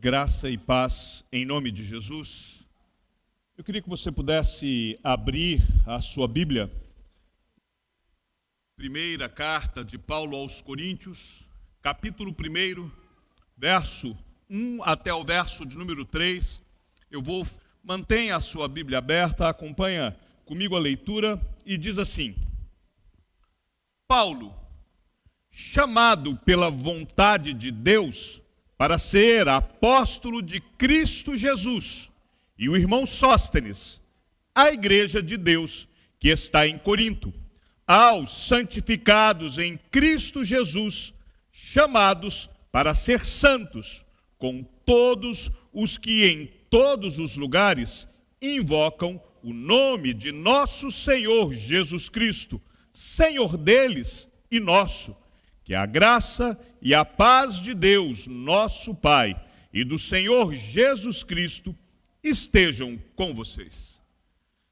Graça e paz em nome de Jesus. Eu queria que você pudesse abrir a sua Bíblia. Primeira carta de Paulo aos Coríntios, capítulo 1, verso 1 até o verso de número 3. Mantenha a sua Bíblia aberta, acompanha comigo a leitura e diz assim: Paulo, chamado pela vontade de Deus para ser apóstolo de Cristo Jesus, e o irmão Sóstenes, a igreja de Deus que está em Corinto, aos santificados em Cristo Jesus, chamados para ser santos, com todos os que em todos os lugares invocam o nome de nosso Senhor Jesus Cristo, Senhor deles e nosso. Que a graça e a paz de Deus, nosso Pai, e do Senhor Jesus Cristo estejam com vocês.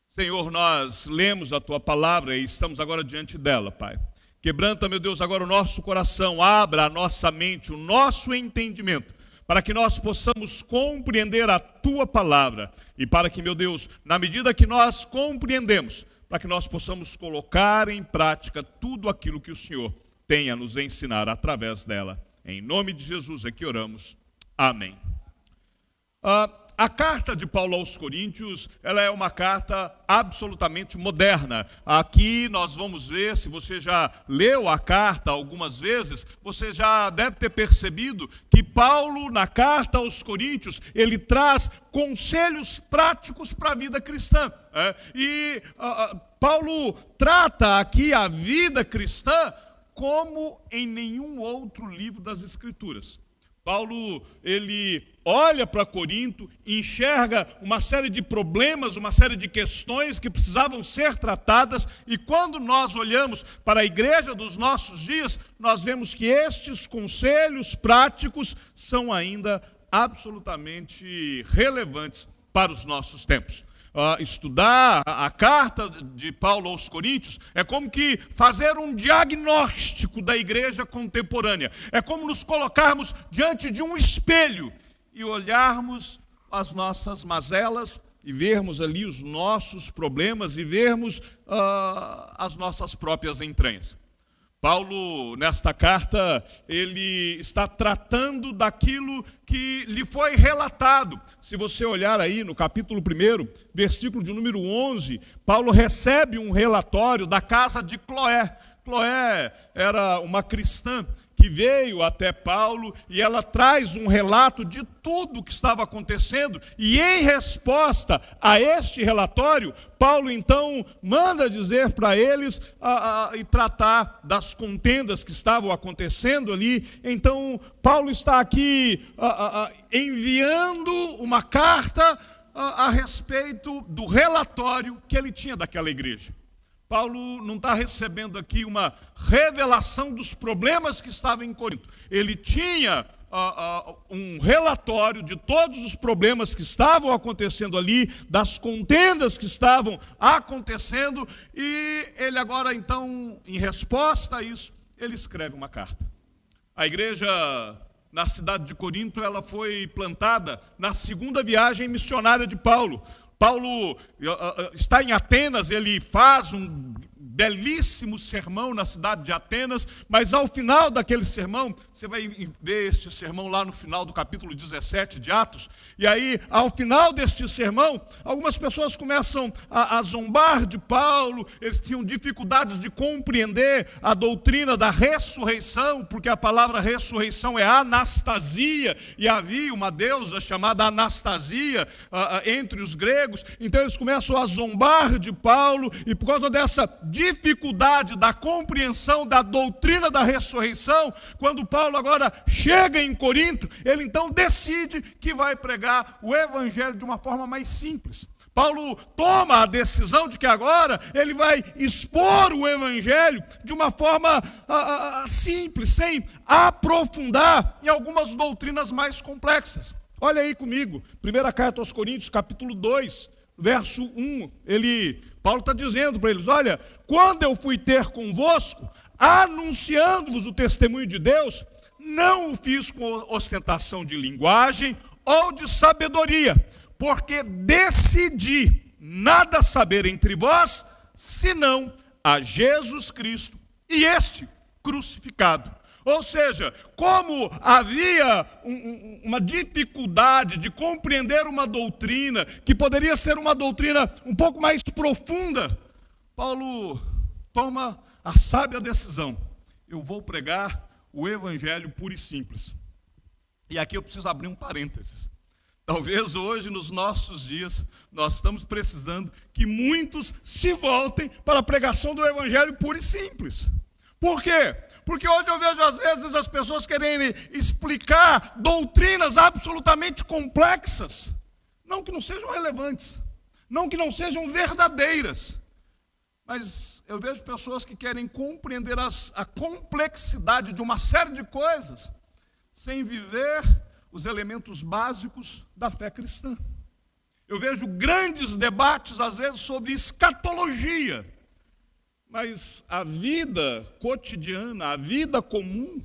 Senhor, nós lemos a Tua palavra e estamos agora diante dela, Pai. Quebranta, meu Deus, agora o nosso coração, abra a nossa mente, o nosso entendimento, para que nós possamos compreender a Tua palavra e para que, meu Deus, na medida que nós compreendemos, para que nós possamos colocar em prática tudo aquilo que o Senhor tem a nos ensinar através dela. Em nome de Jesus é que oramos. Amém. A carta de Paulo aos Coríntios, ela é uma carta absolutamente moderna. Aqui nós vamos ver, se você já leu a carta algumas vezes, você já deve ter percebido que Paulo, na carta aos Coríntios, ele traz conselhos práticos para a vida cristã. Paulo trata aqui a vida cristã como em nenhum outro livro das Escrituras. Paulo, ele olha para Corinto, enxerga uma série de problemas, uma série de questões que precisavam ser tratadas, e quando nós olhamos para a igreja dos nossos dias, nós vemos que estes conselhos práticos são ainda absolutamente relevantes para os nossos tempos. Estudar a carta de Paulo aos Coríntios é como que fazer um diagnóstico da igreja contemporânea. É como nos colocarmos diante de um espelho e olharmos as nossas mazelas e vermos ali os nossos problemas e vermos as nossas próprias entranhas. Paulo, nesta carta, ele está tratando daquilo que lhe foi relatado. Se você olhar aí no capítulo 1, versículo de número 11, Paulo recebe um relatório da casa de Cloé. Cloé era uma cristã que veio até Paulo e ela traz um relato de tudo o que estava acontecendo, e em resposta a este relatório, Paulo então manda dizer para eles e tratar das contendas que estavam acontecendo ali. Então Paulo está aqui enviando uma carta a respeito do relatório que ele tinha daquela igreja. Paulo não está recebendo aqui uma revelação dos problemas que estavam em Corinto. Ele tinha um relatório de todos os problemas que estavam acontecendo ali, das contendas que estavam acontecendo, e ele agora, então, em resposta a isso, ele escreve uma carta. A igreja na cidade de Corinto, ela foi plantada na segunda viagem missionária de Paulo. Paulo está em Atenas, ele faz um belíssimo sermão na cidade de Atenas, mas ao final daquele sermão, você vai ver esse sermão lá no final do capítulo 17 de Atos, e aí, ao final deste sermão, algumas pessoas começam a zombar de Paulo. Eles tinham dificuldades de compreender a doutrina da ressurreição, porque a palavra ressurreição é anastasia, e havia uma deusa chamada Anastasia entre os gregos. Então eles começam a zombar de Paulo, e por causa dessa dificuldade da compreensão da doutrina da ressurreição, quando Paulo agora chega em Corinto, ele então decide que vai pregar o evangelho de uma forma mais simples. Paulo toma a decisão de que agora ele vai expor o evangelho de uma forma simples, sem aprofundar em algumas doutrinas mais complexas. Olha aí comigo, 1 carta aos Coríntios, capítulo 2, verso 1, Paulo está dizendo para eles: olha, quando eu fui ter convosco, anunciando-vos o testemunho de Deus, não o fiz com ostentação de linguagem ou de sabedoria, porque decidi nada saber entre vós, senão a Jesus Cristo e este crucificado. Ou seja, como havia uma dificuldade de compreender uma doutrina, que poderia ser uma doutrina um pouco mais profunda, Paulo toma a sábia decisão: eu vou pregar o evangelho puro e simples. E aqui eu preciso abrir um parênteses. Talvez hoje, nos nossos dias, nós estamos precisando que muitos se voltem para a pregação do evangelho puro e simples. Por quê? Porque hoje eu vejo às vezes as pessoas querendo explicar doutrinas absolutamente complexas. Não que não sejam relevantes, não que não sejam verdadeiras, mas eu vejo pessoas que querem compreender a complexidade de uma série de coisas sem viver os elementos básicos da fé cristã. Eu vejo grandes debates, às vezes, sobre escatologia, mas a vida cotidiana, a vida comum,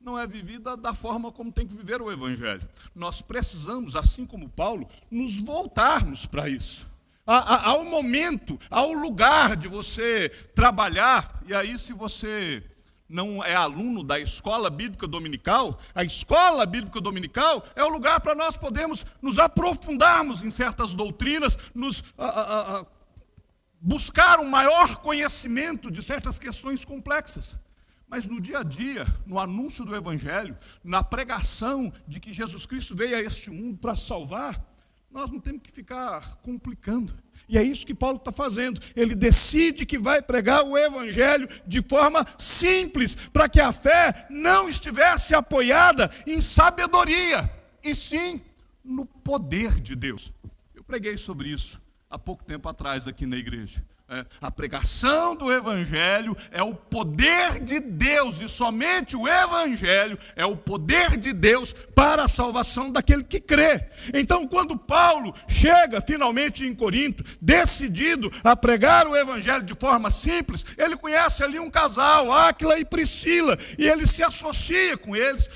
não é vivida da forma como tem que viver o evangelho. Nós precisamos, assim como Paulo, nos voltarmos para isso. Ao momento, ao lugar de você trabalhar, e aí se você não é aluno da escola bíblica dominical, a escola bíblica dominical é o lugar para nós podermos nos aprofundarmos em certas doutrinas, buscar um maior conhecimento de certas questões complexas. Mas no dia a dia, no anúncio do evangelho, na pregação de que Jesus Cristo veio a este mundo para salvar, nós não temos que ficar complicando. E é isso que Paulo está fazendo. Ele decide que vai pregar o evangelho de forma simples, para que a fé não estivesse apoiada em sabedoria, e sim no poder de Deus. Eu preguei sobre isso há pouco tempo atrás aqui na igreja. A pregação do evangelho é o poder de Deus, e somente o evangelho é o poder de Deus para a salvação daquele que crê. Então, quando Paulo chega finalmente em Corinto, decidido a pregar o evangelho de forma simples, ele conhece ali um casal, Áquila e Priscila, e ele se associa com eles.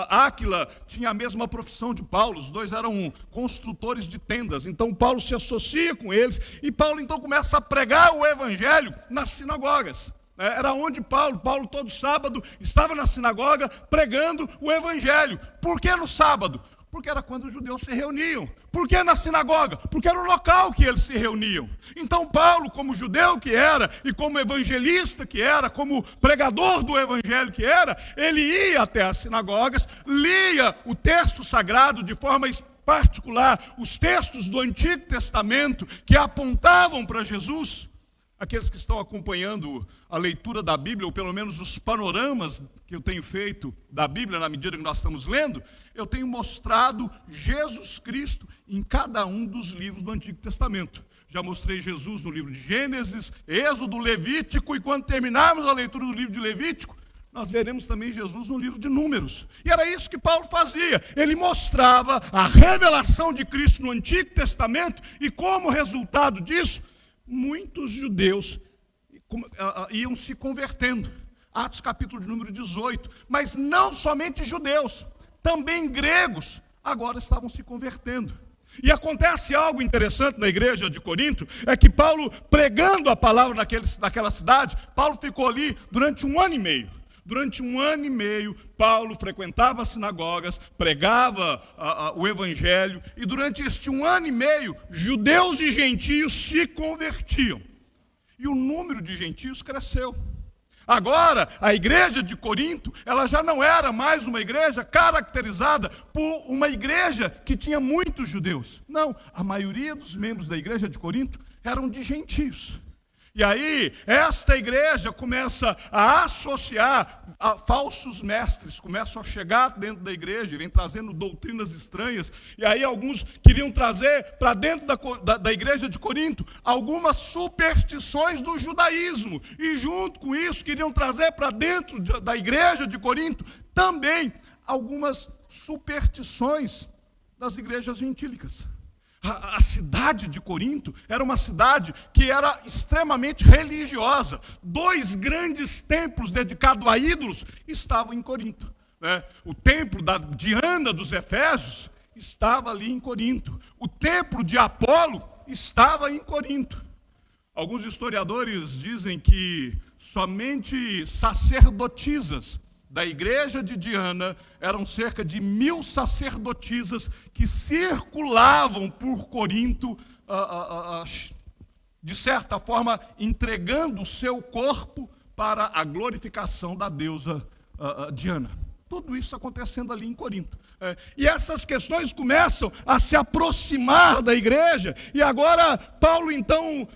Áquila tinha a mesma profissão de Paulo, os dois eram construtores de tendas, então Paulo se associa com eles, e Paulo então começa a pregar o evangelho nas sinagogas. Era onde Paulo todo sábado estava na sinagoga pregando o evangelho. Por que no sábado? Porque era quando os judeus se reuniam. Por que na sinagoga? Porque era o local que eles se reuniam. Então Paulo, como judeu que era, e como evangelista que era, como pregador do evangelho que era, ele ia até as sinagogas, lia o texto sagrado de forma particular, os textos do Antigo Testamento que apontavam para Jesus. Aqueles que estão acompanhando a leitura da Bíblia, ou pelo menos os panoramas que eu tenho feito da Bíblia na medida que nós estamos lendo, eu tenho mostrado Jesus Cristo em cada um dos livros do Antigo Testamento. Já mostrei Jesus no livro de Gênesis, Êxodo, Levítico, e quando terminarmos a leitura do livro de Levítico, nós veremos também Jesus no livro de Números. E era isso que Paulo fazia. Ele mostrava a revelação de Cristo no Antigo Testamento, e como resultado disso, muitos judeus iam se convertendo. Atos capítulo de número 18. Mas não somente judeus, também gregos agora estavam se convertendo. E acontece algo interessante na igreja de Corinto, é que Paulo, pregando a palavra naquela cidade, Paulo ficou ali durante 1 ano e meio. Durante 1 ano e meio, Paulo frequentava as sinagogas, pregava o evangelho, e durante este 1 ano e meio, judeus e gentios se convertiam. E o número de gentios cresceu. Agora, a igreja de Corinto, ela já não era mais uma igreja caracterizada por uma igreja que tinha muitos judeus. Não, a maioria dos membros da igreja de Corinto eram de gentios. E aí, esta igreja começa a associar a falsos mestres, começam a chegar dentro da igreja, vem trazendo doutrinas estranhas, e aí alguns queriam trazer para dentro da igreja de Corinto algumas superstições do judaísmo, e junto com isso queriam trazer para dentro da igreja de Corinto também algumas superstições das igrejas gentílicas. A cidade de Corinto era uma cidade que era extremamente religiosa. 2 grandes templos dedicados a ídolos estavam em Corinto. O templo da Diana dos Efésios, estava ali em Corinto. O templo de Apolo estava em Corinto. Alguns historiadores dizem que somente sacerdotisas da igreja de Diana eram cerca de 1000 sacerdotisas que circulavam por Corinto, de certa forma, entregando o seu corpo para a glorificação da deusa Diana. Tudo isso acontecendo ali em Corinto. E essas questões começam a se aproximar da igreja, e agora Paulo então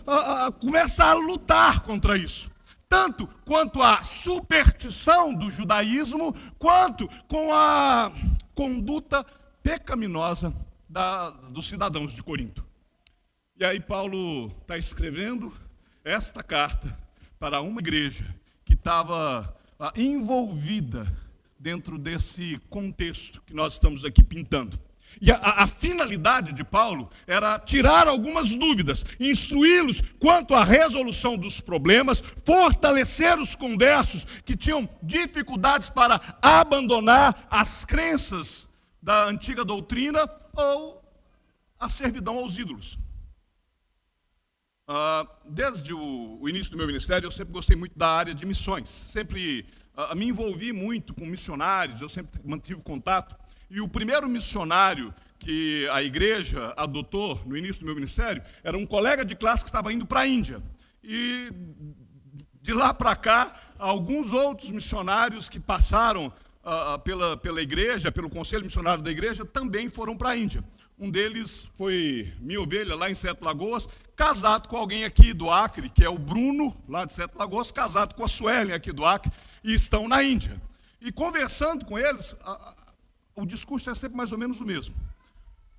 começa a lutar contra isso. Tanto quanto a superstição do judaísmo, quanto com a conduta pecaminosa dos cidadãos de Corinto. E aí Paulo está escrevendo esta carta para uma igreja que estava envolvida dentro desse contexto que nós estamos aqui pintando. E a finalidade de Paulo era tirar algumas dúvidas, instruí-los quanto à resolução dos problemas, fortalecer os conversos que tinham dificuldades para abandonar as crenças da antiga doutrina ou a servidão aos ídolos. Desde o início do meu ministério, eu sempre gostei muito da área de missões, sempre me envolvi muito com missionários, eu sempre mantive contato. E o primeiro missionário que a igreja adotou no início do meu ministério era um colega de classe que estava indo para a Índia. E de lá para cá, alguns outros missionários que passaram pela igreja, pelo conselho missionário da igreja, também foram para a Índia. Um deles foi minha ovelha lá em Sete Lagoas, casado com alguém aqui do Acre, que é o Bruno, lá de Sete Lagoas, casado com a Suelen aqui do Acre, e estão na Índia. E conversando com eles, o discurso é sempre mais ou menos o mesmo.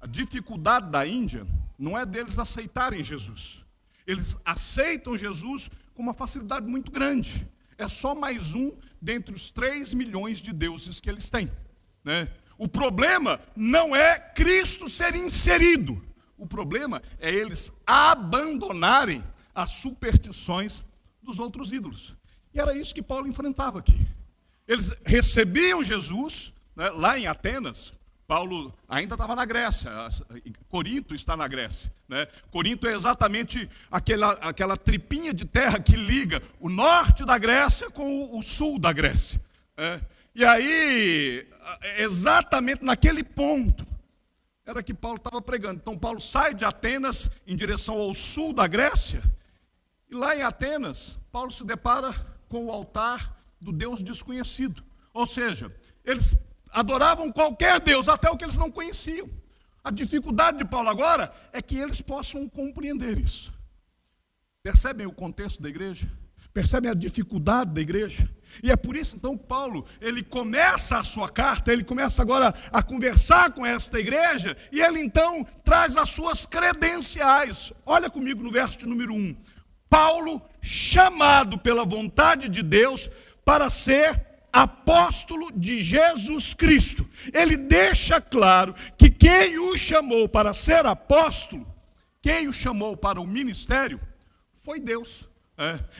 A dificuldade da Índia não é deles aceitarem Jesus. Eles aceitam Jesus com uma facilidade muito grande. É só mais um dentre os 3 milhões de deuses que eles têm, né? O problema não é Cristo ser inserido. O problema é eles abandonarem as superstições dos outros ídolos. E era isso que Paulo enfrentava aqui. Eles recebiam Jesus, né, lá em Atenas. Paulo ainda estava na Grécia, Corinto está na Grécia, né? Corinto é exatamente aquela tripinha de terra que liga o norte da Grécia com o sul da Grécia. E aí, exatamente naquele ponto, era que Paulo estava pregando. Então Paulo sai de Atenas em direção ao sul da Grécia, e lá em Atenas, Paulo se depara com o altar do Deus desconhecido. Ou seja, eles adoravam qualquer Deus, até o que eles não conheciam. A dificuldade de Paulo agora é que eles possam compreender isso. Percebem o contexto da igreja? Percebem a dificuldade da igreja? E é por isso, então, Paulo, ele começa a sua carta, ele começa agora a conversar com esta igreja, e ele então traz as suas credenciais. Olha comigo no verso de número 1. Paulo, chamado pela vontade de Deus para ser apóstolo de Jesus Cristo. Ele deixa claro que quem o chamou para ser apóstolo, quem o chamou para o ministério, foi Deus.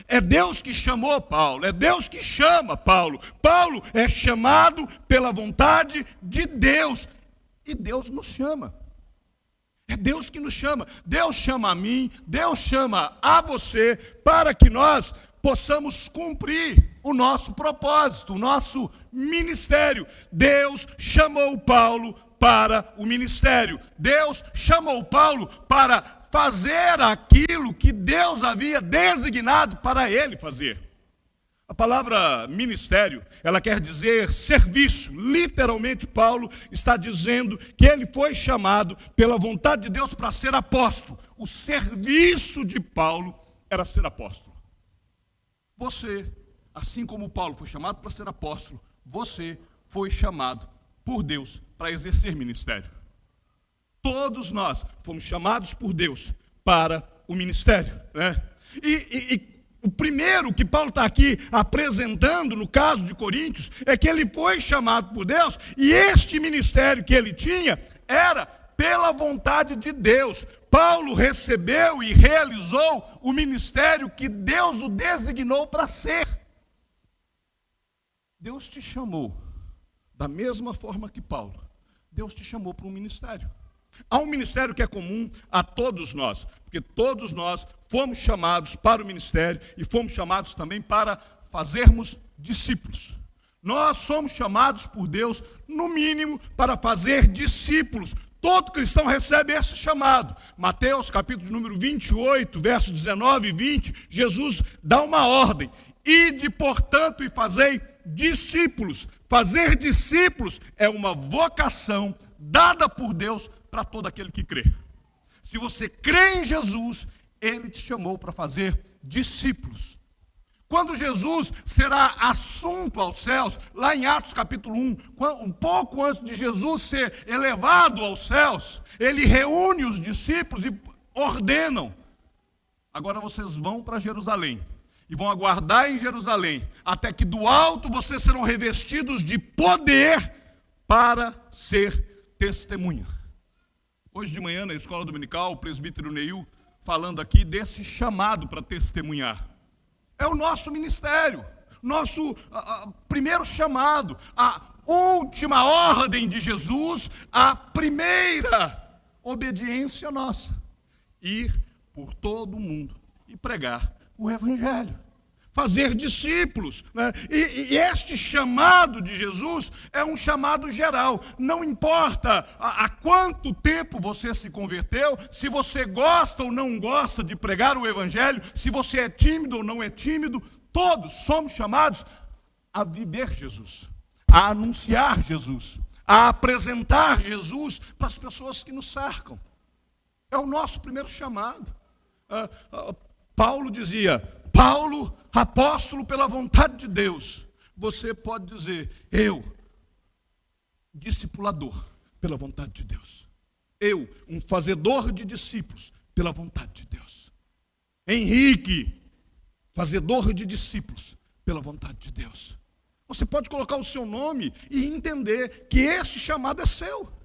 É Deus que chamou Paulo, é Deus que chama Paulo. Paulo é chamado pela vontade de Deus, e Deus nos chama. É Deus que nos chama. Deus chama a mim, Deus chama a você, para que nós possamos cumprir o nosso propósito, o nosso ministério. Deus chamou Paulo para o ministério. Deus chamou Paulo para fazer aquilo que Deus havia designado para ele fazer. A palavra ministério, ela quer dizer serviço. Literalmente, Paulo está dizendo que ele foi chamado pela vontade de Deus para ser apóstolo. O serviço de Paulo era ser apóstolo. Você, assim como Paulo foi chamado para ser apóstolo, você foi chamado por Deus para exercer ministério. Todos nós fomos chamados por Deus para o ministério, né? E o primeiro que Paulo está aqui apresentando no caso de Coríntios é que ele foi chamado por Deus, e este ministério que ele tinha era pela vontade de Deus. Paulo recebeu e realizou o ministério que Deus o designou para ser. Deus te chamou da mesma forma que Paulo. Deus te chamou para um ministério. Há um ministério que é comum a todos nós, porque todos nós fomos chamados para o ministério e fomos chamados também para fazermos discípulos. Nós somos chamados por Deus, no mínimo, para fazer discípulos. Todo cristão recebe esse chamado. Mateus, capítulo número 28, versos 19 e 20, Jesus dá uma ordem. Ide, portanto, e fazei discípulos. Fazer discípulos é uma vocação dada por Deus para todo aquele que crê. Se você crê em Jesus, Ele te chamou para fazer discípulos. Quando Jesus será assunto aos céus, lá em Atos capítulo 1, um pouco antes de Jesus ser elevado aos céus, Ele reúne os discípulos e ordenam: agora vocês vão para Jerusalém e vão aguardar em Jerusalém, até que do alto vocês serão revestidos de poder para ser testemunha. Hoje de manhã, na escola dominical, o presbítero Neil falando aqui desse chamado para testemunhar. É o nosso ministério, nosso primeiro chamado, a última ordem de Jesus, a primeira obediência nossa. Ir por todo o mundo e pregar o evangelho. Fazer discípulos, né? E este chamado de Jesus é um chamado geral. Não importa há quanto tempo você se converteu, se você gosta ou não gosta de pregar o evangelho, se você é tímido ou não é tímido, todos somos chamados a viver Jesus, a anunciar Jesus, a apresentar Jesus para as pessoas que nos cercam. É o nosso primeiro chamado. Paulo dizia: Paulo, apóstolo pela vontade de Deus. Você pode dizer: eu, discipulador pela vontade de Deus. Eu, um fazedor de discípulos pela vontade de Deus. Henrique, fazedor de discípulos pela vontade de Deus. Você pode colocar o seu nome e entender que este chamado é seu.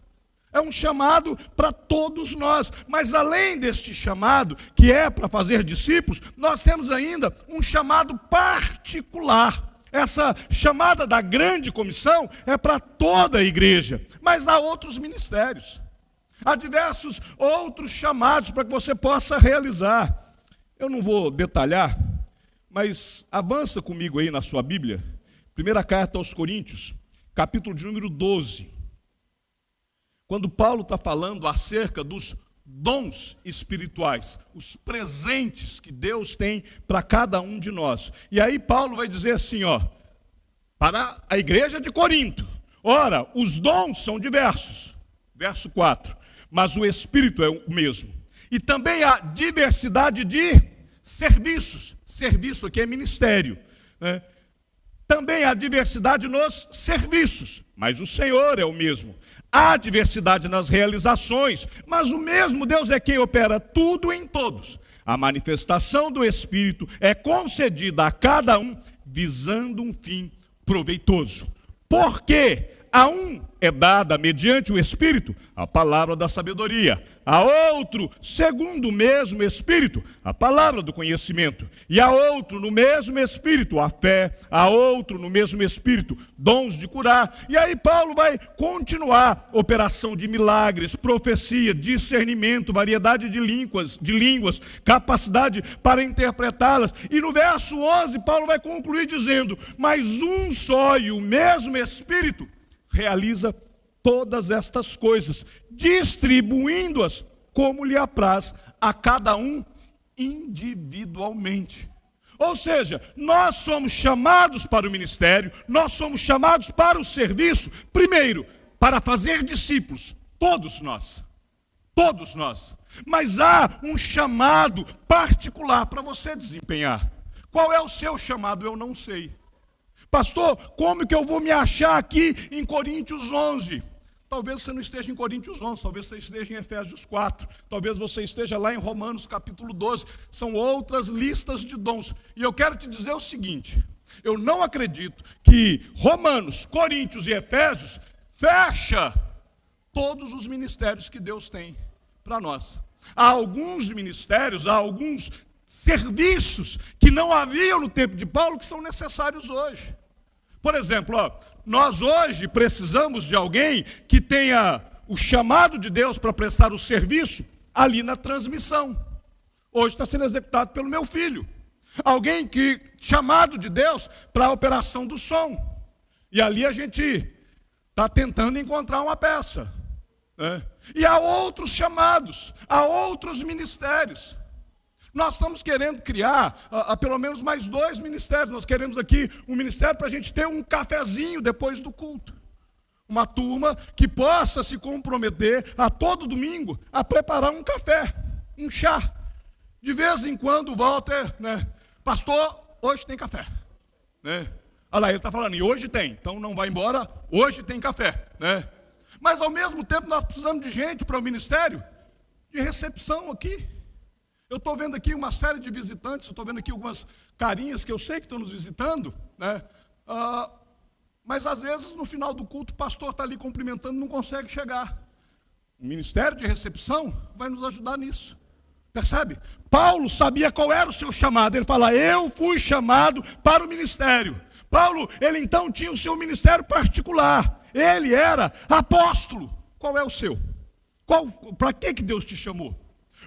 É um chamado para todos nós. Mas além deste chamado, que é para fazer discípulos, nós temos ainda um chamado particular. Essa chamada da grande comissão é para toda a igreja. Mas há outros ministérios. Há diversos outros chamados para que você possa realizar. Eu não vou detalhar, mas avança comigo aí na sua Bíblia. Primeira carta aos Coríntios, capítulo de número 12. Quando Paulo está falando acerca dos dons espirituais, os presentes que Deus tem para cada um de nós. E aí Paulo vai dizer assim, para a igreja de Corinto: ora, os dons são diversos. Verso 4. Mas o Espírito é o mesmo. E também há diversidade de serviços. Serviço aqui é ministério, né? Também há diversidade nos serviços, mas o Senhor é o mesmo. Há diversidade nas realizações, mas o mesmo Deus é quem opera tudo em todos. A manifestação do Espírito é concedida a cada um, visando um fim proveitoso. Porque a um é dada, mediante o Espírito, a palavra da sabedoria. A outro, segundo o mesmo Espírito, a palavra do conhecimento. E a outro, no mesmo Espírito, a fé. A outro, no mesmo Espírito, dons de curar. E aí Paulo vai continuar: operação de milagres, profecia, discernimento, variedade de línguas, capacidade para interpretá-las. E no verso 11, Paulo vai concluir dizendo: mas um só e o mesmo Espírito realiza todas estas coisas, distribuindo-as como lhe apraz a cada um individualmente. Ou seja, nós somos chamados para o ministério, nós somos chamados para o serviço, primeiro, para fazer discípulos, todos nós. Mas há um chamado particular para você desempenhar. Qual é o seu chamado? Eu não sei. Pastor, como que eu vou me achar aqui em Coríntios 11? Talvez você não esteja em Coríntios 11, talvez você esteja em Efésios 4, talvez você esteja lá em Romanos capítulo 12, são outras listas de dons. E eu quero te dizer o seguinte: eu não acredito que Romanos, Coríntios e Efésios fecha todos os ministérios que Deus tem para nós. Há alguns ministérios, há alguns serviços que não haviam no tempo de Paulo que são necessários hoje. Por exemplo, nós hoje precisamos de alguém que tenha o chamado de Deus para prestar o serviço ali na transmissão. Hoje está sendo executado pelo meu filho. Alguém que, chamado de Deus para a operação do som. E ali a gente está tentando encontrar uma peça. Né? E há outros chamados, há outros ministérios. Nós estamos querendo criar pelo menos mais 2 ministérios. Nós queremos aqui um ministério para a gente ter um cafezinho depois do culto. Uma turma que possa se comprometer a todo domingo a preparar um café, um chá. De vez em quando o Walter, né? Pastor, hoje tem café. Né? Olha lá, ele está falando, e hoje tem, então não vai embora, hoje tem café. Né? Mas ao mesmo tempo nós precisamos de gente para o ministério de recepção aqui. Eu estou vendo aqui uma série de visitantes, eu estou vendo aqui algumas carinhas que eu sei que estão nos visitando, né? Mas às vezes no final do culto o pastor está ali cumprimentando e não consegue chegar. O ministério de recepção vai nos ajudar nisso. Percebe? Paulo sabia qual era o seu chamado. Ele fala, eu fui chamado para o ministério. Paulo, ele então tinha o seu ministério particular. Ele era apóstolo. Qual é o seu? Para que Deus te chamou?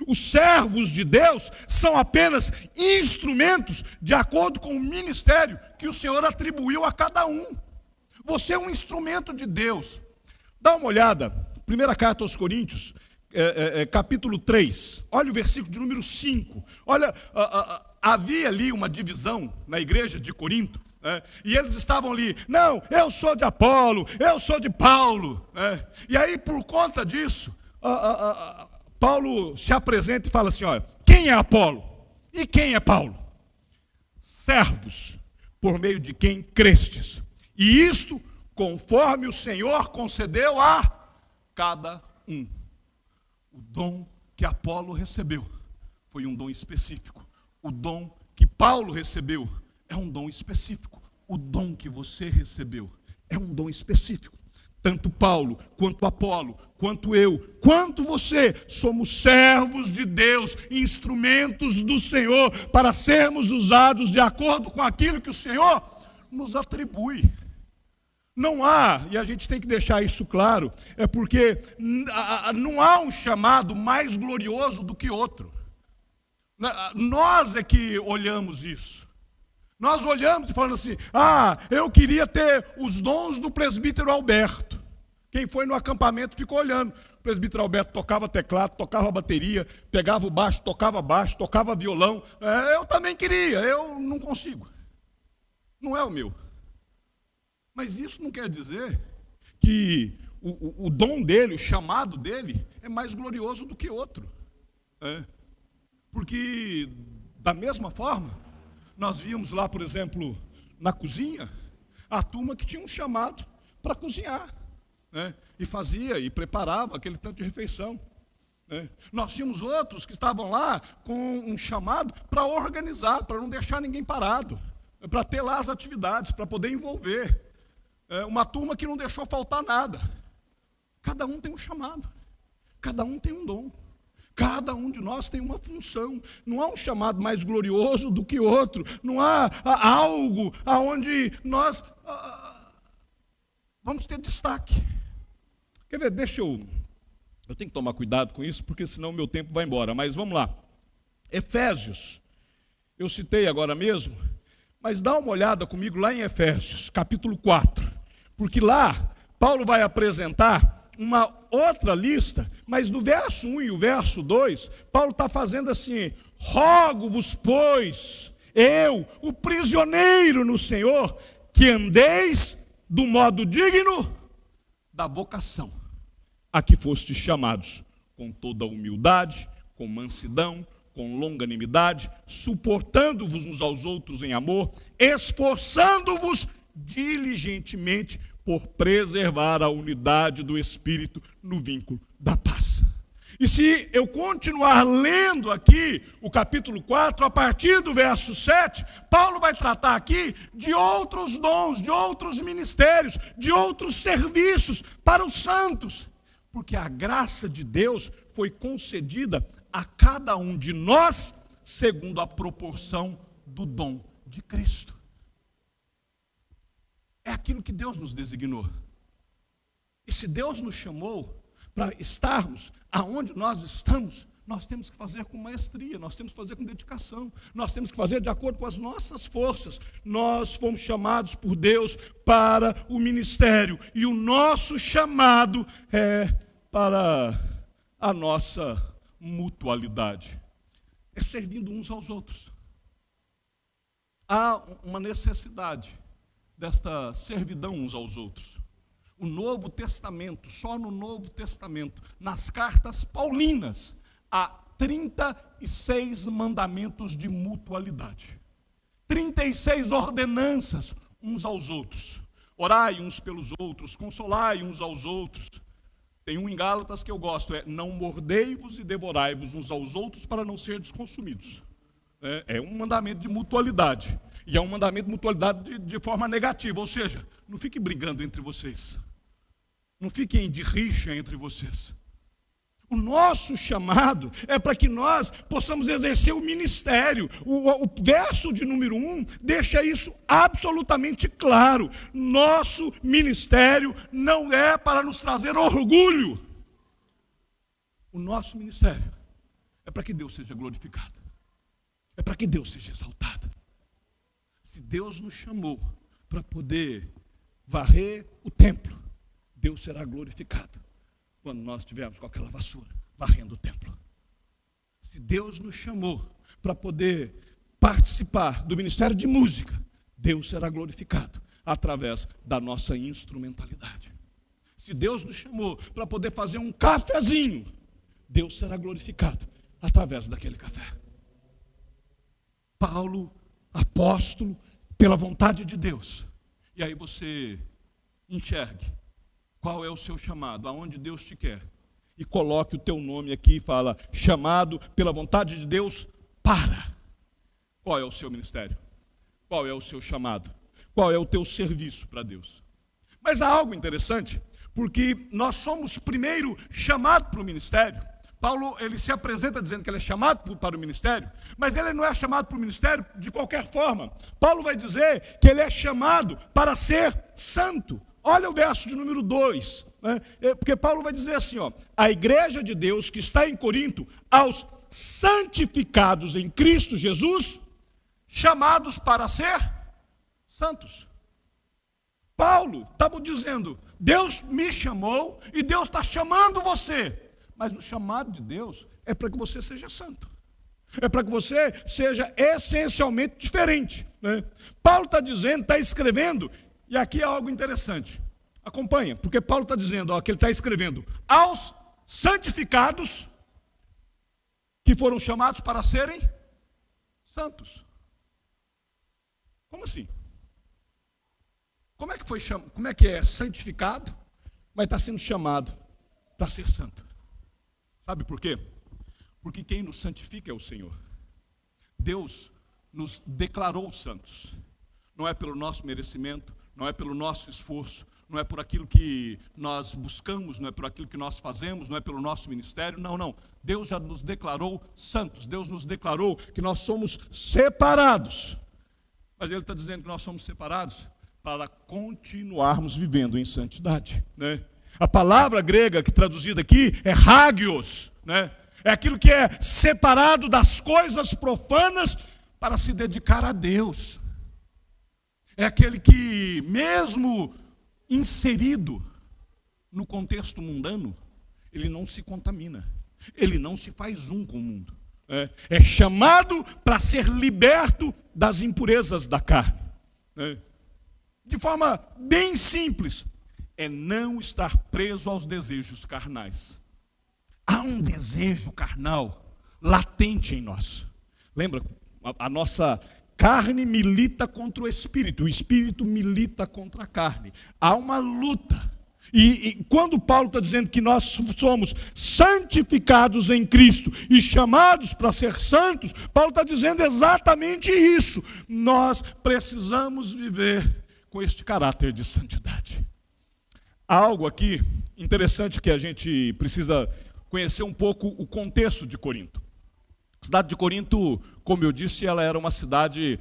Os servos de Deus são apenas instrumentos de acordo com o ministério que o Senhor atribuiu a cada um. Você é um instrumento de Deus. Dá uma olhada, primeira carta aos Coríntios, capítulo 3, olha o versículo de número 5. Olha, havia ali uma divisão na igreja de Corinto, e eles estavam ali, não, eu sou de Apolo, eu sou de Paulo. E aí por conta disso, Paulo se apresenta e fala assim, olha, quem é Apolo e quem é Paulo? Servos, por meio de quem crestes. E isto conforme o Senhor concedeu a cada um. O dom que Apolo recebeu foi um dom específico. O dom que Paulo recebeu é um dom específico. O dom que você recebeu é um dom específico. Tanto Paulo, quanto Apolo, quanto eu, quanto você, somos servos de Deus, instrumentos do Senhor, para sermos usados de acordo com aquilo que o Senhor nos atribui. Não há, e a gente tem que deixar isso claro, é porque não há um chamado mais glorioso do que outro. Nós é que olhamos isso. Nós olhamos e falamos assim, eu queria ter os dons do presbítero Alberto. Quem foi no acampamento ficou olhando. O presbítero Alberto tocava teclado, tocava bateria, pegava o baixo, tocava violão. Eu também queria, eu não consigo. Não é o meu. Mas isso não quer dizer que o dom dele, o chamado dele, é mais glorioso do que outro. Porque, da mesma forma, nós víamos lá, por exemplo, na cozinha, a turma que tinha um chamado para cozinhar. E fazia e preparava aquele tanto de refeição. Nós tínhamos outros que estavam lá com um chamado para organizar, para não deixar ninguém parado, para ter lá as atividades, para poder envolver. Uma turma que não deixou faltar nada. Cada um tem um chamado, cada um tem um dom, cada um de nós tem uma função. Não há um chamado mais glorioso do que outro, não há algo aonde nós vamos ter destaque. Quer ver, eu tenho que tomar cuidado com isso, porque senão o meu tempo vai embora, mas vamos lá. Efésios, eu citei agora mesmo, mas dá uma olhada comigo lá em Efésios, capítulo 4, porque lá Paulo vai apresentar uma outra lista, mas no verso 1 e o verso 2, Paulo está fazendo assim, rogo-vos, pois, eu, o prisioneiro no Senhor, que andeis do modo digno da vocação a que fostes chamados, com toda humildade, com mansidão, com longanimidade, suportando-vos uns aos outros em amor, esforçando-vos diligentemente por preservar a unidade do Espírito no vínculo da paz. E se eu continuar lendo aqui o capítulo 4, a partir do verso 7, Paulo vai tratar aqui de outros dons, de outros ministérios, de outros serviços para os santos, porque a graça de Deus foi concedida a cada um de nós segundo a proporção do dom de Cristo. é aquilo que Deus nos designou. E se Deus nos chamou para estarmos aonde nós estamos, nós temos que fazer com maestria, nós temos que fazer com dedicação, nós temos que fazer de acordo com as nossas forças. Nós fomos chamados por Deus para o ministério, e o nosso chamado é para a nossa mutualidade, é servindo uns aos outros. Há uma necessidade desta servidão uns aos outros. O Novo Testamento, só no Novo Testamento, nas cartas paulinas, há 36 mandamentos de mutualidade, 36 ordenanças uns aos outros. Orai uns pelos outros, consolai uns aos outros. Tem um em Gálatas que eu gosto, não mordei-vos e devorai-vos uns aos outros para não serdes consumidos. É um mandamento de mutualidade, e é um mandamento de mutualidade de forma negativa, ou seja, não fiquem brigando entre vocês, não fiquem de rixa entre vocês. O nosso chamado é para que nós possamos exercer o ministério. O verso de número 1 deixa isso absolutamente claro. Nosso ministério não é para nos trazer orgulho. O nosso ministério é para que Deus seja glorificado, é para que Deus seja exaltado. Se Deus nos chamou para poder varrer o templo, Deus será glorificado quando nós estivermos com aquela vassoura varrendo o templo. Se Deus nos chamou para poder participar do ministério de música, Deus será glorificado através da nossa instrumentalidade. Se Deus nos chamou para poder fazer um cafezinho, Deus será glorificado através daquele café. Paulo, apóstolo, pela vontade de Deus. E aí você enxergue qual é o seu chamado, aonde Deus te quer, e coloque o teu nome aqui e fala, chamado pela vontade de Deus para. Qual é o seu ministério? Qual é o seu chamado? Qual é o teu serviço para Deus? Mas há algo interessante, porque nós somos primeiro chamados para o ministério. Paulo, ele se apresenta dizendo que ele é chamado para o ministério, mas ele não é chamado para o ministério de qualquer forma. Paulo vai dizer que ele é chamado para ser santo. Olha o verso de número 2, né? Porque Paulo vai dizer assim, a igreja de Deus que está em Corinto, aos santificados em Cristo Jesus, chamados para ser santos. Paulo estava dizendo, Deus me chamou e Deus está chamando você, mas o chamado de Deus é para que você seja santo, é para que você seja essencialmente diferente, né? Paulo está dizendo, está escrevendo. E aqui é algo interessante. Acompanha, porque Paulo está dizendo, que ele está escrevendo aos santificados que foram chamados para serem santos. Como assim? Como é que é santificado, mas está sendo chamado para ser santo? Sabe por quê? Porque quem nos santifica é o Senhor. Deus nos declarou santos. Não é pelo nosso merecimento, não é pelo nosso esforço, não é por aquilo que nós buscamos, não é por aquilo que nós fazemos, não é pelo nosso ministério, não. Deus já nos declarou santos, Deus nos declarou que nós somos separados. Mas Ele está dizendo que nós somos separados para continuarmos vivendo em santidade, né? A palavra grega que traduzida aqui é hagios, né? É aquilo que é separado das coisas profanas para se dedicar a Deus. É aquele que, mesmo inserido no contexto mundano, ele não se contamina, ele não se faz um com o mundo. É chamado para ser liberto das impurezas da carne. De forma bem simples, é não estar preso aos desejos carnais. Há um desejo carnal latente em nós. Lembra, a nossa carne milita contra o espírito milita contra a carne. Há uma luta. E quando Paulo está dizendo que nós somos santificados em Cristo e chamados para ser santos, Paulo está dizendo exatamente isso. Nós precisamos viver com este caráter de santidade. Há algo aqui interessante que a gente precisa conhecer um pouco o contexto de Corinto. A cidade de Corinto, como eu disse, ela era uma cidade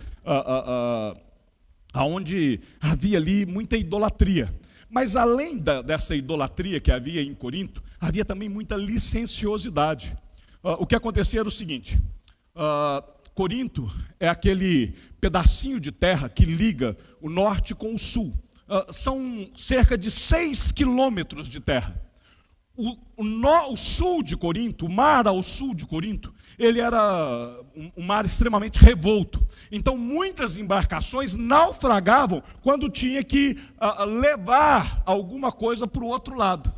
onde havia ali muita idolatria. Mas além dessa idolatria que havia em Corinto, havia também muita licenciosidade. O que acontecia era o seguinte: Corinto é aquele pedacinho de terra que liga o norte com o sul. São cerca de 6 quilômetros de terra. O sul de Corinto, o mar ao sul de Corinto, ele era um mar extremamente revolto. Então muitas embarcações naufragavam quando tinha que levar alguma coisa para o outro lado.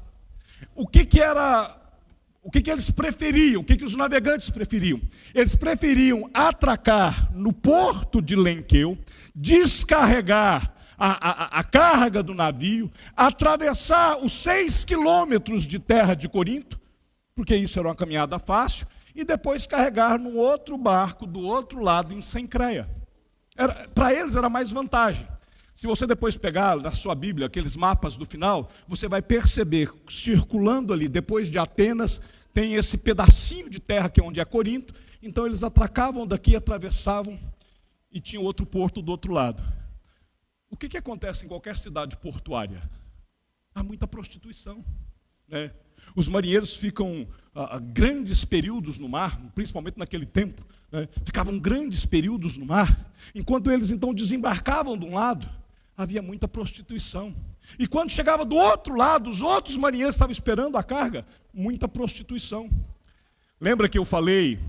O que eles preferiam? O que os navegantes preferiam? Eles preferiam atracar no porto de Lenqueu, descarregar a carga do navio, atravessar os 6 quilômetros de terra de Corinto, porque isso era uma caminhada fácil, e depois carregar num outro barco do outro lado, em Cencreia. Para eles era mais vantagem. Se você depois pegar na sua Bíblia aqueles mapas do final, você vai perceber, circulando ali, depois de Atenas, tem esse pedacinho de terra que é onde é Corinto. Então eles atracavam daqui, atravessavam e tinha outro porto do outro lado. O que acontece em qualquer cidade portuária? Há muita prostituição, né? Os marinheiros ficam grandes períodos no mar, principalmente naquele tempo, né? Ficavam grandes períodos no mar. Enquanto eles então desembarcavam de um lado, havia muita prostituição. E quando chegava do outro lado, os outros marinheiros estavam esperando a carga, muita prostituição. Lembra que eu falei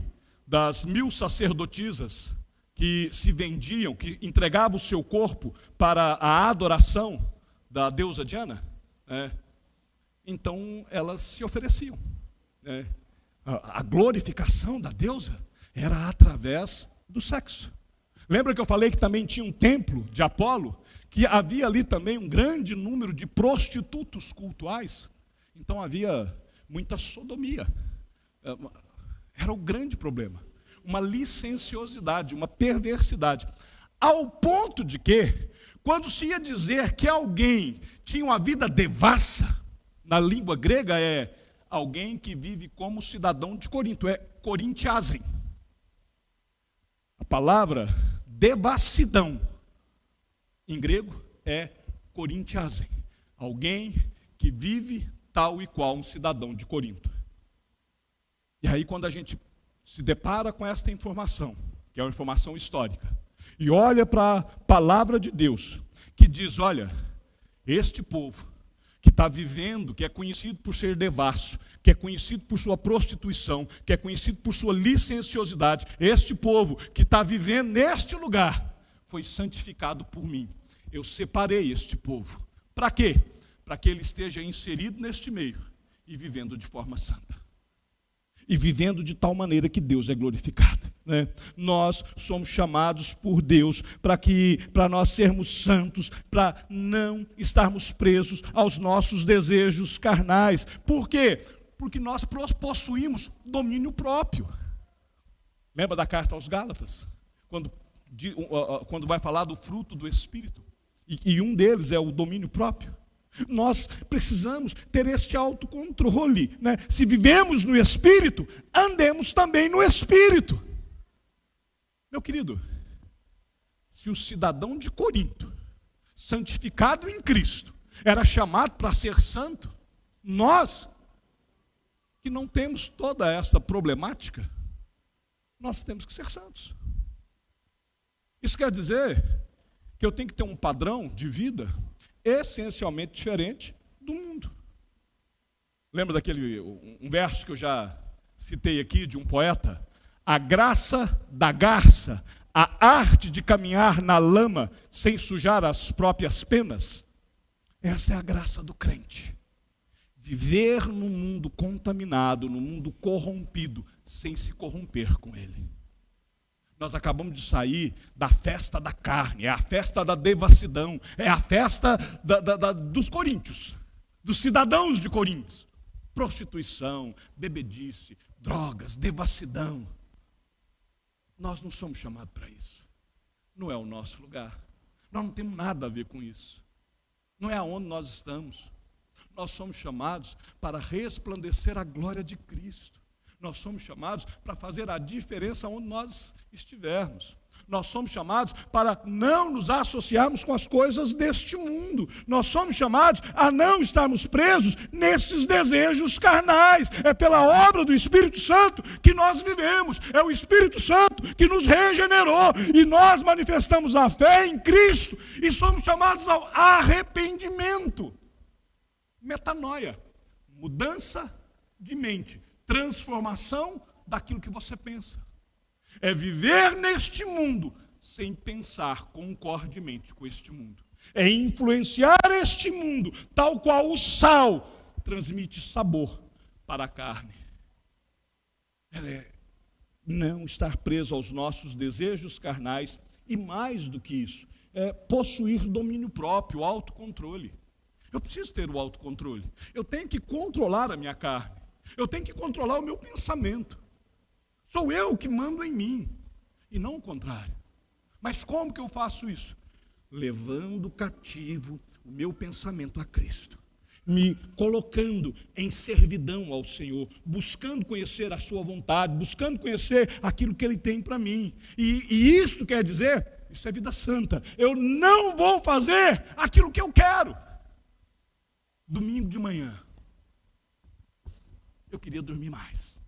das 1000 sacerdotisas que se vendiam, que entregavam o seu corpo para a adoração da deusa Diana? Então elas se ofereciam. A glorificação da deusa era através do sexo. Lembra que eu falei que também tinha um templo de Apolo, que havia ali também um grande número de prostitutos cultuais? Então havia muita sodomia. Era o grande problema. Uma licenciosidade, uma perversidade. Ao ponto de que, quando se ia dizer que alguém tinha uma vida devassa, na língua grega é alguém que vive como cidadão de Corinto, é corintiasen. A palavra devassidão em grego é corintiasen. Alguém que vive tal e qual um cidadão de Corinto. E aí quando a gente se depara com esta informação, que é uma informação histórica, e olha para a palavra de Deus, que diz, olha, este povo que está vivendo, que é conhecido por ser devasso, que é conhecido por sua prostituição, que é conhecido por sua licenciosidade, este povo que está vivendo neste lugar, foi santificado por mim. Eu separei este povo. Para quê? Para que ele esteja inserido neste meio e vivendo de forma santa. E vivendo de tal maneira que Deus é glorificado, né? Nós somos chamados por Deus para nós sermos santos, para não estarmos presos aos nossos desejos carnais. Por quê? Porque nós possuímos domínio próprio. Lembra da carta aos Gálatas? Quando vai falar do fruto do Espírito. E um deles é o domínio próprio. Nós precisamos ter este autocontrole, né? Se vivemos no Espírito, andemos também no Espírito. Meu querido, se o cidadão de Corinto, santificado em Cristo, era chamado para ser santo, nós, que não temos toda essa problemática, nós temos que ser santos. Isso quer dizer que eu tenho que ter um padrão de vida essencialmente diferente do mundo. Lembra um verso que eu já citei aqui de um poeta? A graça da garça, a arte de caminhar na lama sem sujar as próprias penas. Essa é a graça do crente. Viver num mundo contaminado, num mundo corrompido, sem se corromper com ele. Nós acabamos de sair da festa da carne, é a festa da devassidão, é a festa dos coríntios, dos cidadãos de Corinto. Prostituição, bebedice, drogas, devassidão. Nós não somos chamados para isso. Não é o nosso lugar. Nós não temos nada a ver com isso. Não é aonde nós estamos. Nós somos chamados para resplandecer a glória de Cristo. Nós somos chamados para fazer a diferença onde nós estivermos. Nós somos chamados para não nos associarmos com as coisas deste mundo. Nós somos chamados a não estarmos presos nesses desejos carnais. É pela obra do Espírito Santo que nós vivemos. É o Espírito Santo que nos regenerou. E nós manifestamos a fé em Cristo e somos chamados ao arrependimento. Metanoia, mudança de mente, transformação daquilo que você pensa. É viver neste mundo sem pensar concordemente com este mundo. É influenciar este mundo, tal qual o sal transmite sabor para a carne. É não estar preso aos nossos desejos carnais e, mais do que isso, é possuir domínio próprio, autocontrole. Eu preciso ter o autocontrole. Eu tenho que controlar a minha carne. Eu tenho que controlar o meu pensamento. Sou eu que mando em mim, e não o contrário. Mas como que eu faço isso? Levando cativo o meu pensamento a Cristo. Me colocando em servidão ao Senhor, buscando conhecer a sua vontade, buscando conhecer aquilo que Ele tem para mim. E isto quer dizer, isso é vida santa. Eu não vou fazer aquilo que eu quero. Domingo de manhã, eu queria dormir mais.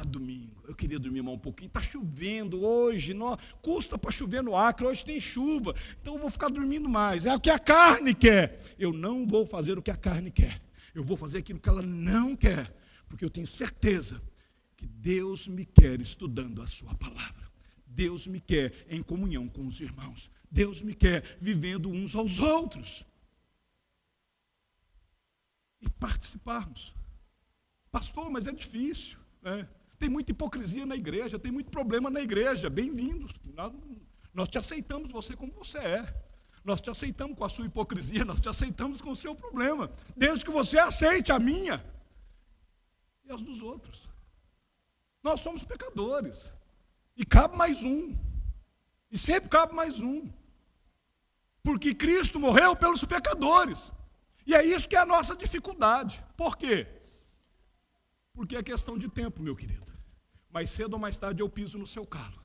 Domingo, eu queria dormir mais um pouquinho. Está chovendo hoje, não, custa para chover no Acre, hoje tem chuva, então eu vou ficar dormindo mais. É o que a carne quer. Eu não vou fazer o que a carne quer. Eu vou fazer aquilo que ela não quer, porque eu tenho certeza que Deus me quer estudando a sua palavra. Deus me quer em comunhão com os irmãos. Deus me quer vivendo uns aos outros. E participarmos. Pastor, mas é difícil. Tem muita hipocrisia na igreja, tem muito problema na igreja. Bem-vindos. Nós te aceitamos você como você é. Nós te aceitamos com a sua hipocrisia, nós te aceitamos com o seu problema. Desde que você aceite a minha e as dos outros. Nós somos pecadores. E cabe mais um. E sempre cabe mais um. Porque Cristo morreu pelos pecadores. E é isso que é a nossa dificuldade. Por quê? Porque é questão de tempo, meu querido. Mais cedo ou mais tarde eu piso no seu calo.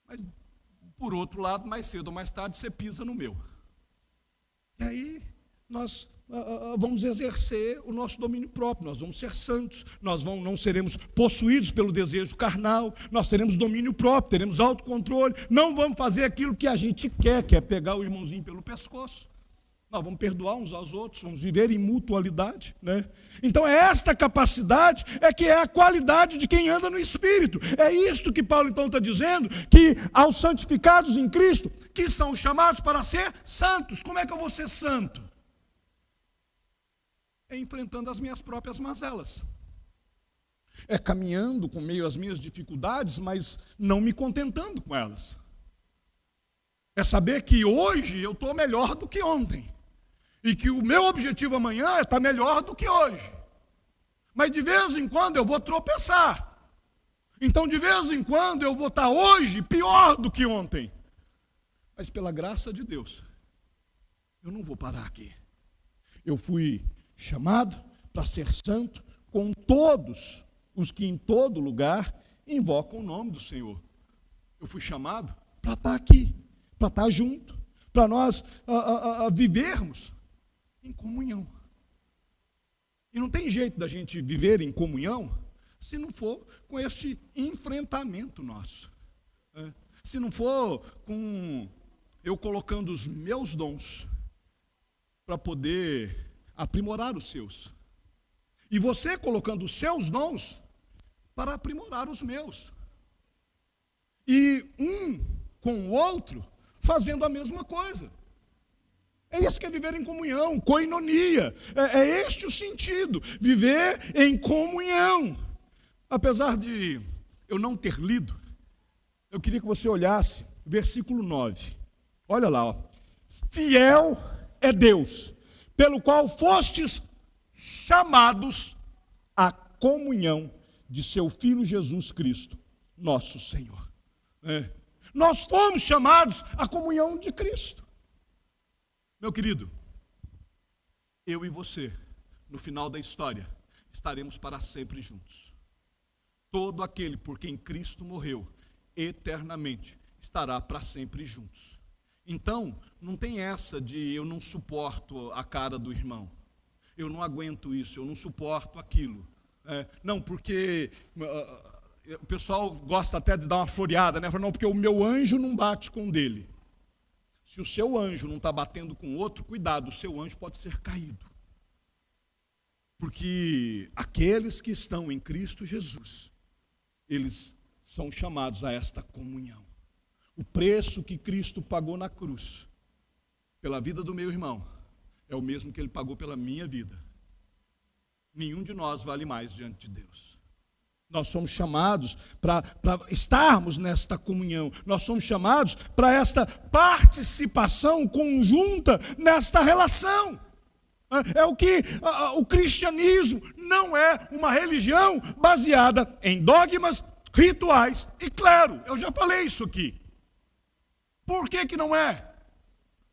Mas, por outro lado, mais cedo ou mais tarde você pisa no meu. E aí nós vamos exercer o nosso domínio próprio. Nós vamos ser santos. Nós não seremos possuídos pelo desejo carnal. Nós teremos domínio próprio, teremos autocontrole. Não vamos fazer aquilo que a gente quer, que é pegar o irmãozinho pelo pescoço. Nós vamos perdoar uns aos outros, vamos viver em mutualidade, né? Então esta capacidade é que é a qualidade de quem anda no Espírito. É isto que Paulo então está dizendo, que aos santificados em Cristo, que são chamados para ser santos. Como é que eu vou ser santo? É enfrentando as minhas próprias mazelas. É caminhando com meio às minhas dificuldades, mas não me contentando com elas. É saber que hoje eu estou melhor do que ontem. E que o meu objetivo amanhã é estar melhor do que hoje. Mas de vez em quando eu vou tropeçar. Então de vez em quando eu vou estar hoje pior do que ontem. Mas pela graça de Deus, eu não vou parar aqui. Eu fui chamado para ser santo com todos os que em todo lugar invocam o nome do Senhor. Eu fui chamado para estar aqui, para estar junto, para nós vivermos em comunhão. E não tem jeito da gente viver em comunhão se não for com este enfrentamento nosso. Se não for com eu colocando os meus dons para poder aprimorar os seus. E você colocando os seus dons para aprimorar os meus. E um com o outro fazendo a mesma coisa. É isso que é viver em comunhão, koinonia. É este o sentido, viver em comunhão. Apesar de eu não ter lido, eu queria que você olhasse versículo 9. Olha lá, ó. Fiel é Deus, pelo qual fostes chamados à comunhão de seu Filho Jesus Cristo, nosso Senhor. Nós fomos chamados à comunhão de Cristo. Meu querido, eu e você, no final da história, estaremos para sempre juntos. Todo aquele por quem Cristo morreu, eternamente, estará para sempre juntos. Então, não tem essa de eu não suporto a cara do irmão, eu não aguento isso, eu não suporto aquilo. Não, porque o pessoal gosta até de dar uma floreada, né? Não, porque o meu anjo não bate com o dele. Se o seu anjo não está batendo com o outro, cuidado, o seu anjo pode ser caído. Porque aqueles que estão em Cristo Jesus, eles são chamados a esta comunhão. O preço que Cristo pagou na cruz, pela vida do meu irmão, é o mesmo que ele pagou pela minha vida. Nenhum de nós vale mais diante de Deus. Nós somos chamados para estarmos nesta comunhão. Nós somos chamados para esta participação conjunta nesta relação. É o que o cristianismo não é uma religião baseada em dogmas, rituais e clero. Eu já falei isso aqui. Por que não é?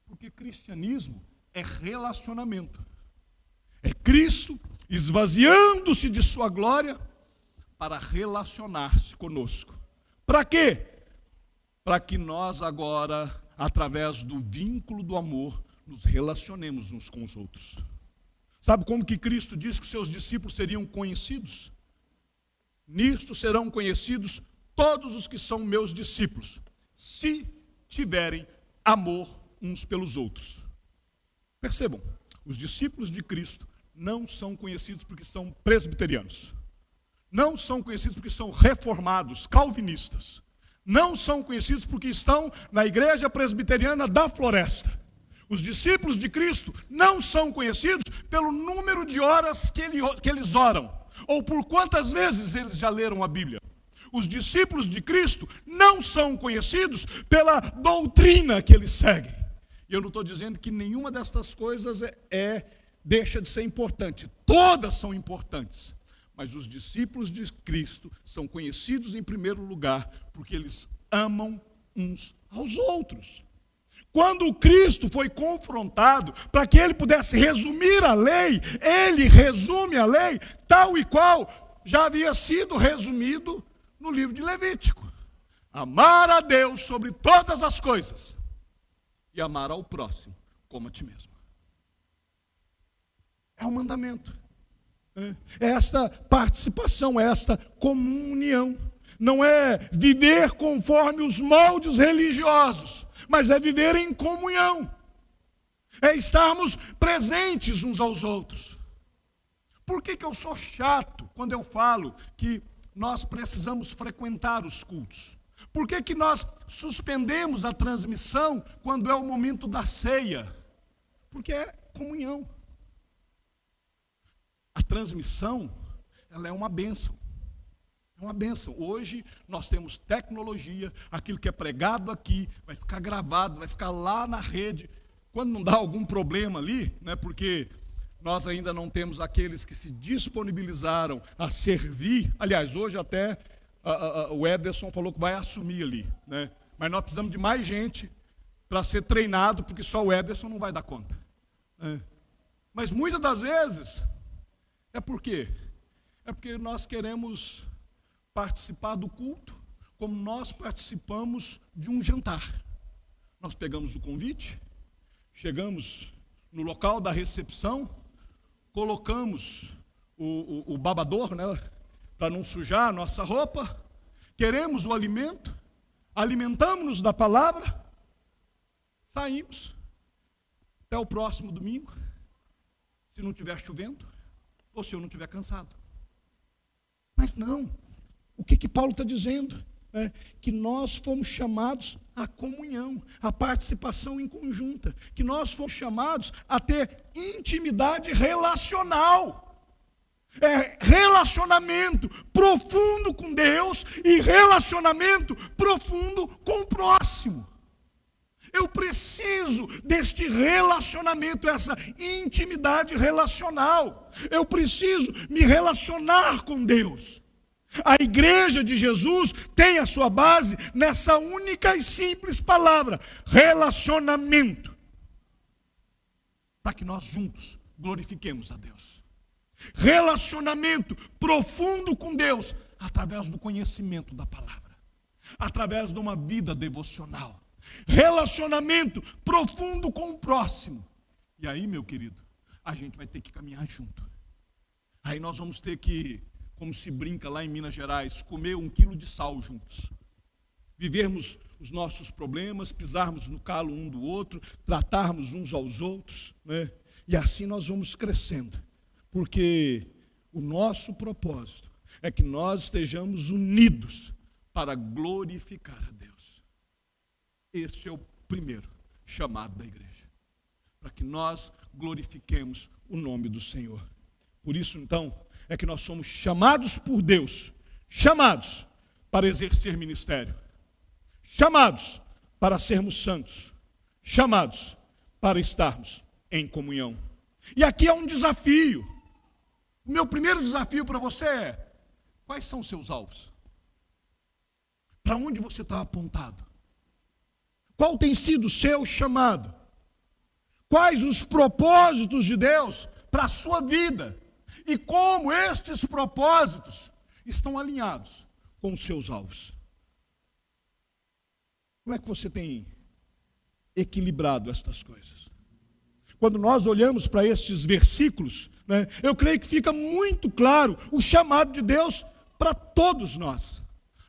Porque cristianismo é relacionamento. É Cristo esvaziando-se de sua glória para relacionar-se conosco. Para quê? Para que nós agora, através do vínculo do amor, nos relacionemos uns com os outros. Sabe como que Cristo disse que seus discípulos seriam conhecidos? Nisto serão conhecidos todos os que são meus discípulos, se tiverem amor uns pelos outros. Percebam, os discípulos de Cristo não são conhecidos porque são presbiterianos. Não são conhecidos porque são reformados, calvinistas. Não são conhecidos porque estão na igreja presbiteriana da Floresta. Os discípulos de Cristo não são conhecidos pelo número de horas que eles oram, ou por quantas vezes eles já leram a Bíblia. Os discípulos de Cristo não são conhecidos pela doutrina que eles seguem. E eu não estou dizendo que nenhuma destas coisas deixa de ser importante. Todas são importantes. Mas os discípulos de Cristo são conhecidos em primeiro lugar porque eles amam uns aos outros. Quando Cristo foi confrontado para que ele pudesse resumir a lei, ele resume a lei tal e qual já havia sido resumido no livro de Levítico. Amar a Deus sobre todas as coisas e amar ao próximo como a ti mesmo. É um mandamento. É esta participação, é esta comunhão. Não é viver conforme os moldes religiosos, mas é viver em comunhão. É estarmos presentes uns aos outros. Por que eu sou chato quando eu falo que nós precisamos frequentar os cultos? Por que nós suspendemos a transmissão quando é o momento da ceia? Porque é comunhão. A transmissão, ela é uma bênção. É uma bênção. Hoje nós temos tecnologia, aquilo que é pregado aqui vai ficar gravado, vai ficar lá na rede. Quando não dá algum problema ali, né, porque nós ainda não temos aqueles que se disponibilizaram a servir. Aliás, hoje até o Ederson falou que vai assumir ali, né? Mas nós precisamos de mais gente para ser treinado, porque só o Ederson não vai dar conta. Mas muitas das vezes, por quê? É porque nós queremos participar do culto como nós participamos de um jantar. Nós pegamos o convite, chegamos no local da recepção, colocamos o babador, né, para não sujar a nossa roupa, queremos o alimento, alimentamos-nos da palavra, saímos até o próximo domingo, se não estiver chovendo, ou se eu não estiver cansado. Mas não, o que Paulo está dizendo? Que nós fomos chamados à comunhão, à participação em conjunta, que nós fomos chamados a ter intimidade relacional. Relacionamento profundo com Deus e relacionamento profundo com o próximo. Eu preciso deste relacionamento, essa intimidade relacional. Eu preciso me relacionar com Deus. A igreja de Jesus tem a sua base nessa única e simples palavra: relacionamento. Para que nós juntos glorifiquemos a Deus. Relacionamento profundo com Deus através do conhecimento da palavra, através de uma vida devocional. Relacionamento profundo com o próximo. E aí, meu querido, a gente vai ter que caminhar junto. Aí nós vamos ter que, como se brinca lá em Minas Gerais, comer 1 quilo de sal juntos. Vivermos os nossos problemas, pisarmos no calo um do outro, tratarmos uns aos outros, né? E assim nós vamos crescendo. Porque o nosso propósito é que nós estejamos unidos para glorificar a Deus. Este é o primeiro chamado da igreja. Para que nós glorifiquemos o nome do Senhor. Por isso, então, é que nós somos chamados por Deus, chamados para exercer ministério, chamados para sermos santos, chamados para estarmos em comunhão. E aqui é um desafio. O meu primeiro desafio para você é: quais são os seus alvos? Para onde você está apontado? Qual tem sido o seu chamado? Quais os propósitos de Deus para a sua vida? E como estes propósitos estão alinhados com os seus alvos? Como é que você tem equilibrado estas coisas? Quando nós olhamos para estes versículos, né, eu creio que fica muito claro o chamado de Deus para todos nós.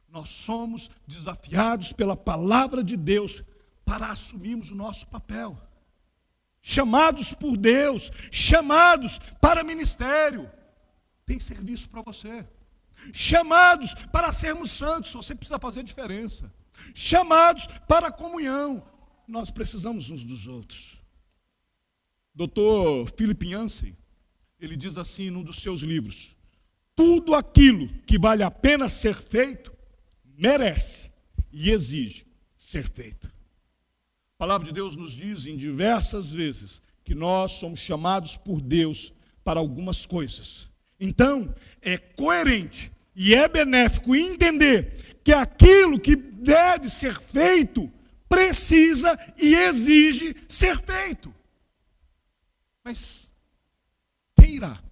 Nós somos desafiados pela palavra de Deus para assumirmos o nosso papel. Chamados por Deus, chamados para ministério. Tem serviço para você. Chamados para sermos santos, você precisa fazer diferença. Chamados para comunhão, nós precisamos uns dos outros. Dr. Philip Yancey, ele diz assim num dos seus livros: tudo aquilo que vale a pena ser feito, merece e exige ser feito. A palavra de Deus nos diz em diversas vezes que nós somos chamados por Deus para algumas coisas. Então, é coerente e é benéfico entender que aquilo que deve ser feito precisa e exige ser feito. Mas quem irá?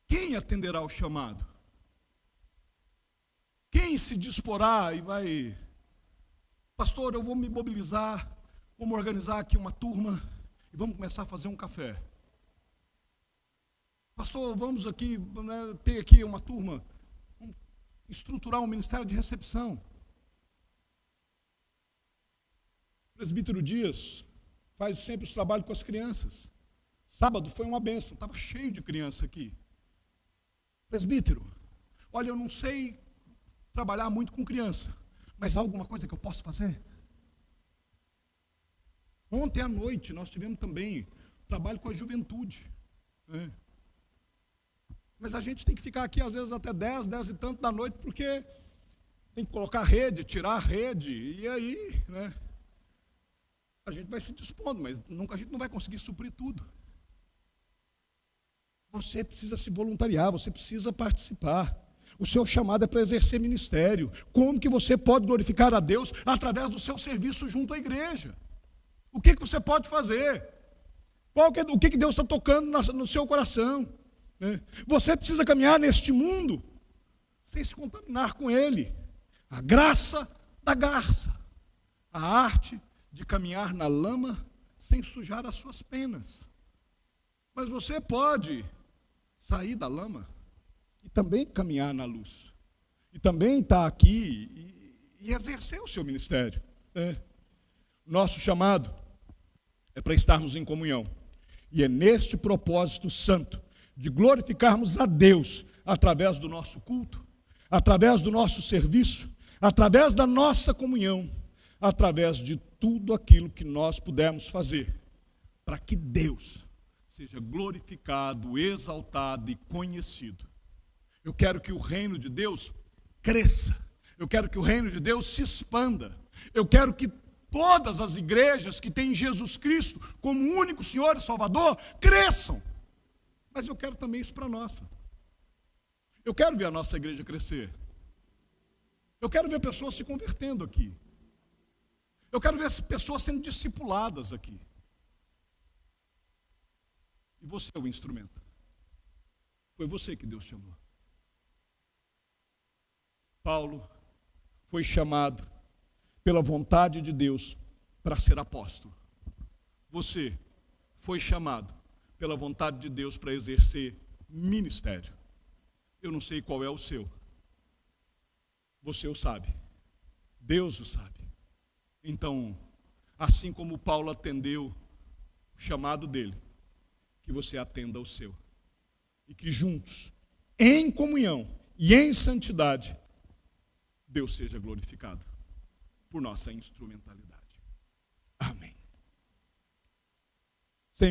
Quem atenderá ao chamado? Quem se disporá e vai: pastor, eu vou me mobilizar, vamos organizar aqui uma turma e vamos começar a fazer um café. Pastor, vamos aqui, né, ter aqui uma turma, vamos estruturar um ministério de recepção. O presbítero Dias faz sempre os trabalhos com as crianças. Sábado foi uma bênção, estava cheio de criança aqui. Presbítero, olha, eu não sei trabalhar muito com criança, mas há alguma coisa que eu posso fazer? Ontem à noite nós tivemos também trabalho com a juventude, né? Mas a gente tem que ficar aqui às vezes até 10 e tanto da noite, porque tem que colocar rede, tirar a rede, e aí, né, a gente vai se dispondo, mas a gente não vai conseguir suprir tudo. Você precisa se voluntariar, você precisa participar. O seu chamado é para exercer ministério. Como que você pode glorificar a Deus através do seu serviço junto à igreja? O que você pode fazer? O que Deus está tocando no seu coração? Você precisa caminhar neste mundo sem se contaminar com ele. A graça da garça, a arte de caminhar na lama sem sujar as suas penas. Mas você pode sair da lama e também caminhar na luz, e também estar aqui e exercer o seu ministério. Nosso chamado é para estarmos em comunhão, e é neste propósito santo de glorificarmos a Deus através do nosso culto, através do nosso serviço, através da nossa comunhão, através de tudo aquilo que nós pudermos fazer, para que Deus seja glorificado, exaltado e conhecido. Eu quero que o reino de Deus cresça, eu quero que o reino de Deus se expanda, eu quero que todas as igrejas que têm Jesus Cristo como único Senhor e Salvador cresçam. Mas eu quero também isso para a nossa. Eu quero ver a nossa igreja crescer. Eu quero ver pessoas se convertendo aqui. Eu quero ver as pessoas sendo discipuladas aqui. E você é o instrumento. Foi você que Deus chamou. Paulo foi chamado pela vontade de Deus para ser apóstolo. Você foi chamado pela vontade de Deus para exercer ministério. Eu não sei qual é o seu. Você o sabe. Deus o sabe. Então, assim como Paulo atendeu o chamado dele, que você atenda ao seu. E que juntos, em comunhão e em santidade, Deus seja glorificado por nossa instrumentalidade.